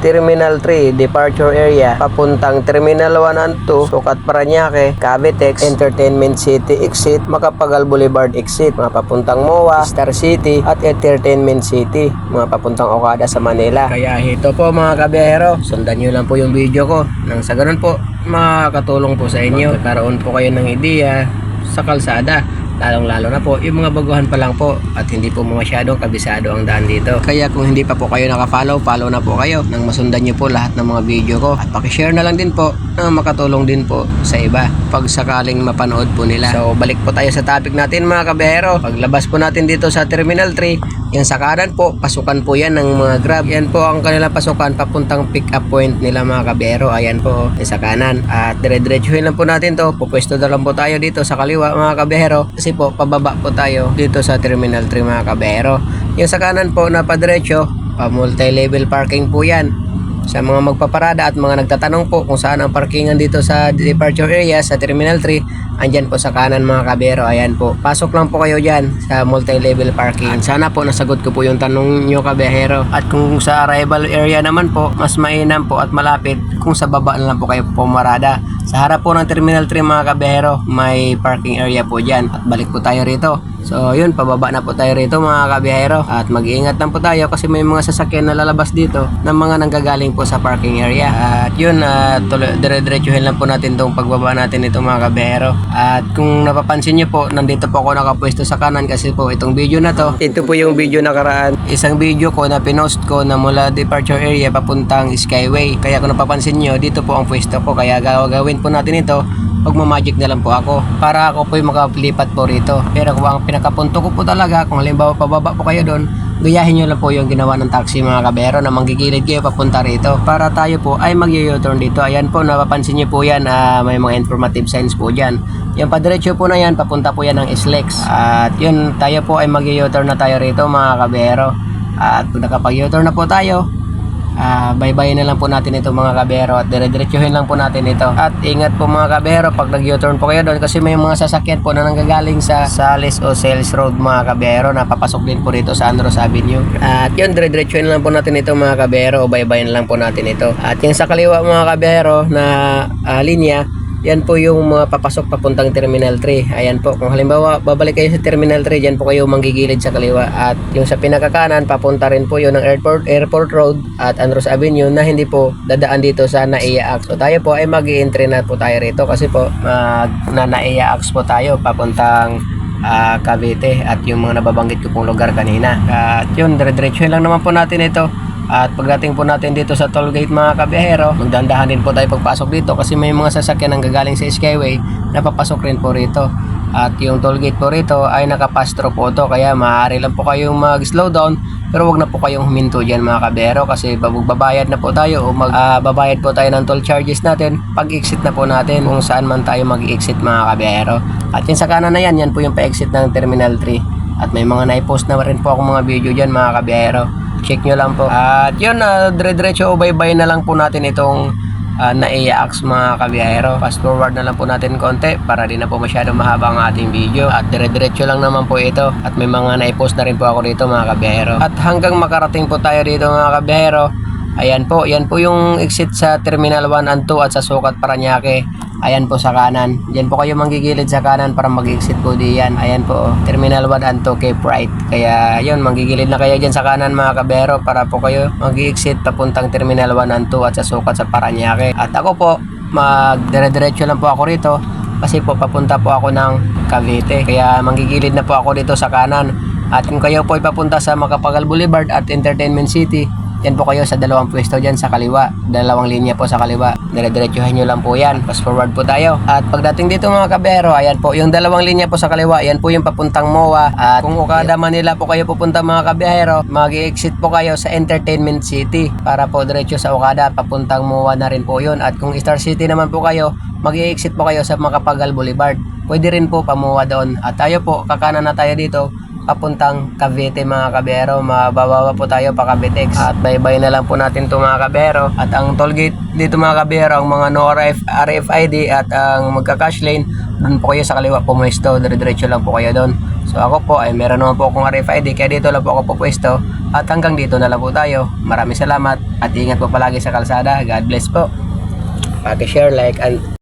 Terminal 3 departure area papuntang Terminal 1 and 2, Sukat Parañaque, Cavitex, Entertainment City exit, Macapagal Boulevard exit, mga papuntang MOA, Star City at Entertainment City, mga papuntang Okada sa Manila. Kaya ito po mga kabiyahero, sundan nyo lang po yung video ko nang sa ganun po makakatulong po sa inyo. Magkaroon po kayo ng ideya sa kalsada, lalong-lalo na po yung mga baguhan pa lang po at hindi po masyadong kabisado ang daan dito. Kaya kung hindi pa po kayo naka-follow, follow na po kayo nang masundan nyo po lahat ng mga video ko at pakishare na lang din po na makatulong din po sa iba pag sakaling mapanood po nila. So balik po tayo sa topic natin mga kabiyahero. Paglabas po natin dito sa Terminal 3, yung sa kanan po, pasukan po yan ng mga Grab. Yan po ang kanilang pasukan papuntang pick up point nila mga kabiyahero. Ayan po, yung sa kanan. At dire-diretsuhin lang po natin to. Pupwesto na lang po tayo dito sa kaliwa mga kabiyahero. Kasi po, pababa po tayo dito sa Terminal 3 mga kabiyahero. Yung sa kanan po na padiretso, multi-level parking po yan. Sa mga magpaparada at mga nagtatanong po kung saan ang parkingan dito sa departure area sa Terminal 3, andyan po sa kanan mga kabiyahero. Ayan po, pasok lang po kayo dyan sa multi-level parking. At sana po nasagot ko po yung tanong nyo kabiyahero. At kung sa arrival area naman po, mas mainam po at malapit kung sa baba na lang po kayo pumarada. Sa harap po ng Terminal 3 mga kabiyahero, may parking area po dyan. At balik po tayo rito. So yun, pababa na po tayo rito mga kabiyahero. At mag-iingat lang po tayo kasi may mga sasakyan na lalabas dito ng mga nanggagaling po sa parking area. At yun, dire-diretsuhin lang po natin itong pagbaba natin ito mga kabiyahero. At kung napapansin nyo po, nandito po ako nakapwesto sa kanan kasi po itong video na to, ito po yung video nakaraan. Isang video ko na pinost ko na mula departure area papuntang Skyway. Kaya kung napapansin nyo, dito po ang pwesto ko. Kaya gagawin po natin ito, magmamagic na lang po ako para ako po yung makalipat po rito. Pero kung ang pinakapunto ko po talaga, kung halimbawa pababa po kayo doon, gayahin nyo lang po yung ginawa ng taxi mga kabiyahero na manggigilid kayo papunta rito para tayo po ay mag-u-turn dito. Ayan po, napapansin nyo po yan, may mga informative signs po dyan. Yung padiretso po na yan, papunta po yan ng SLEX. At yun, tayo po ay mag-u-turn na tayo rito mga kabiyahero. At kung nakapag-u-turn na po tayo, bye-bye na lang po natin ito mga kabiyahero at dire-diretsuhin lang po natin ito. At ingat po mga kabiyahero pag nag-u-turn po kayo doon kasi may mga sasakyan po na nanggagaling sa Sales o Sales Road mga kabiyahero na papasok din po rito sa Andros Avenue. At yun, dire-diretsuhin lang po natin ito mga kabiyahero o bye-bye na lang po natin ito. At yung sa kaliwa mga kabiyahero na linya, yan po yung mga papasok papuntang Terminal 3. Ayan po, kung halimbawa babalik kayo sa Terminal 3, dyan po kayo manggigilid sa kaliwa. At yung sa pinakakanan, papunta rin po yun ng Airport Road at Andros Avenue na hindi po dadaan dito sa NAIA Axe. So tayo po ay mag-i-entry na po tayo rito kasi po NAIA Axe po tayo papuntang Cavite at yung mga nababanggit ko pong lugar kanina. At yun, dire-diretsuhin lang naman po natin ito. At pagdating po natin dito sa toll gate mga kabiyahero, magdandahan din po tayo pagpasok dito kasi may mga sasakyan ang gagaling sa Skyway na papasok rin po rito. At yung toll gate po rito ay nakapastro po to, kaya maaari lang po kayong mag-slow down pero wag na po kayong huminto dyan mga kabiyahero kasi babayad na po tayo o babayad po tayo ng toll charges natin pag-exit na po natin kung saan man tayo mag-exit mga kabiyahero. At yung sa kanan na yan, yan po yung pa-exit ng Terminal 3 at may mga na-post na rin po akong mga video dyan mga kabiyahero. Check nyo lang po. At yun, dire-diretso o bye-bye na lang po natin itong NAIA Axe mga kabiyahero. Fast forward na lang po natin konti para di na po masyadong mahaba ang ating video. At dire-diretso lang naman po ito. At may mga na-post na rin po ako dito mga kabiyahero. At hanggang makarating po tayo dito mga kabiyahero, ayan po, yan po yung exit sa Terminal 1 and 2 at sa Sukat Parañaque. Ayan po sa kanan. Diyan po kayo manggigilid sa kanan para mag-exit po diyan. Ayan po, Terminal 1 and 2 Cape Right. Kaya yun, manggigilid na kayo diyan sa kanan mga kabiyahero para po kayo mag-exit papuntang Terminal 1 and 2 at sa Sukat sa Parañaque. At ako po, magdire-diretso lang po ako rito kasi po papunta po ako ng Cavite. Kaya manggigilid na po ako dito sa kanan. At kung kayo po ay papunta sa Macapagal Boulevard at Entertainment City, yan po kayo sa dalawang pwesto dyan sa kaliwa. Dalawang linya po sa kaliwa. Dire-diretsuhin nyo lang po yan. Fast forward po tayo. At pagdating dito mga kabiyahero, ayan po, yung dalawang linya po sa kaliwa, yan po yung papuntang MOA. At kung Okada Manila po kayo pupunta mga kabiyahero, mag-i-exit po kayo sa Entertainment City para po diretso sa Okada, papuntang MOA na rin po yun. At kung Star City naman po kayo, mag-i-exit po kayo sa Macapagal Boulevard. Pwede rin po pa-MOA doon. At tayo po, kakanan na tayo dito papuntang Cavite mga kabiyahero. Mabababa po tayo pa Cavitex at bye-bye na lang po natin to mga kabiyahero. At ang toll gate dito mga kabiyahero, ang mga no RFID at ang magka-cash lane, doon po kayo sa kaliwa pumuesto, dire-diretso lang po kayo doon. So ako po ay meron naman po akong RFID kaya dito lang po ako pupwesto At hanggang dito na lang po tayo. Maraming salamat at ingat po palagi sa kalsada. God bless po. Paki-share, like, and